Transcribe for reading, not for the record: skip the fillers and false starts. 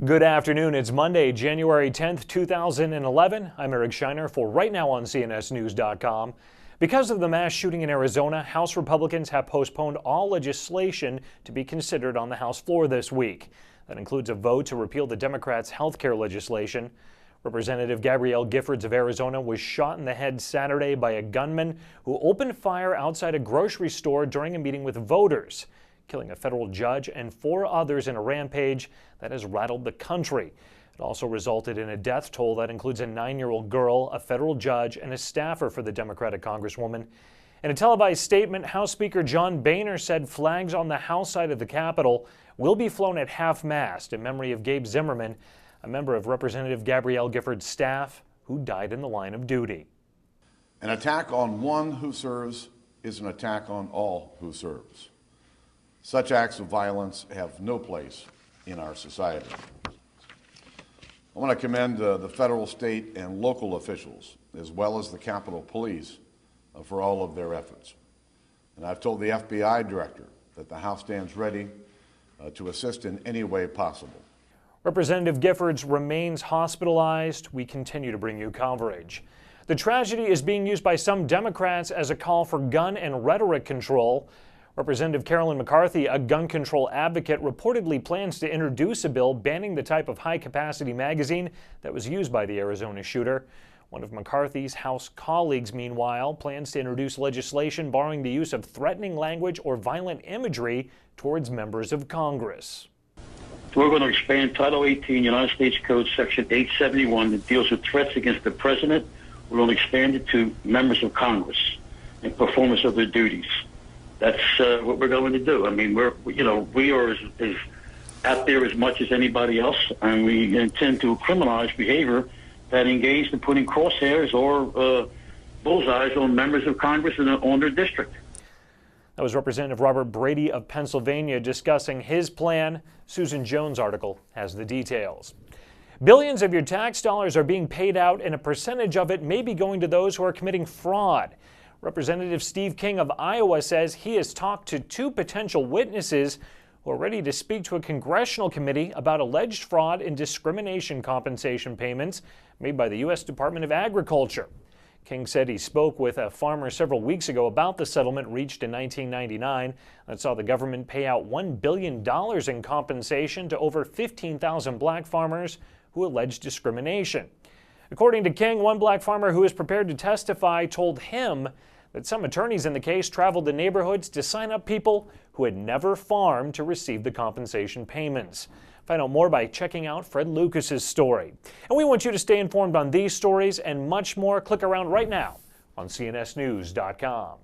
Good afternoon. It's Monday, January 10th, 2011. I'm Eric Shiner for Right Now on CNSnews.com. Because of the mass shooting in Arizona, House Republicans have postponed all legislation to be considered on the House floor this week. That includes a vote to repeal the Democrats' health care legislation. Representative Gabrielle Giffords of Arizona was shot in the head Saturday by a gunman who opened fire outside a grocery store during a meeting with voters, killing a federal judge and 4 others in a rampage that has rattled the country. It also resulted in a death toll that includes a 9-year-old girl, a federal judge, and a staffer for the Democratic Congresswoman. In a televised statement, House Speaker John Boehner said flags on the House side of the Capitol will be flown at half-mast in memory of Gabe Zimmerman, a member of Representative Gabrielle Giffords' staff who died in the line of duty. An attack on one who serves is an attack on all who serves. Such acts of violence have no place in our society. I want to commend the federal, state, and local officials, as well as the Capitol Police, for all of their efforts. And I've told the FBI director that the House stands ready to assist in any way possible. Representative Giffords remains hospitalized. We continue to bring you coverage. The tragedy is being used by some Democrats as a call for gun and rhetoric control. Representative Carolyn McCarthy, a gun control advocate, reportedly plans to introduce a bill banning the type of high-capacity magazine that was used by the Arizona shooter. One of McCarthy's House colleagues, meanwhile, plans to introduce legislation barring the use of threatening language or violent imagery towards members of Congress. We're going to expand Title 18 United States Code Section 871 that deals with threats against the President. We're going to expand it to members of Congress and performance of their duties. That's what we're going to do. I mean, we are as out there as much as anybody else, and we intend to criminalize behavior that engaged in putting crosshairs or bullseyes on members of Congress and on their district. That was Representative Robert Brady of Pennsylvania discussing his plan. Susan Jones' article has the details. Billions of your tax dollars are being paid out, and a percentage of it may be going to those who are committing fraud. Representative Steve King of Iowa says he has talked to 2 potential witnesses who are ready to speak to a congressional committee about alleged fraud in discrimination compensation payments made by the U.S. Department of Agriculture. King said he spoke with a farmer several weeks ago about the settlement reached in 1999 that saw the government pay out $1 billion in compensation to over 15,000 black farmers who alleged discrimination. According to King, one black farmer who is prepared to testify told him that some attorneys in the case traveled to neighborhoods to sign up people who had never farmed to receive the compensation payments. Find out more by checking out Fred Lucas's story. And we want you to stay informed on these stories and much more. Click around right now on CNSnews.com.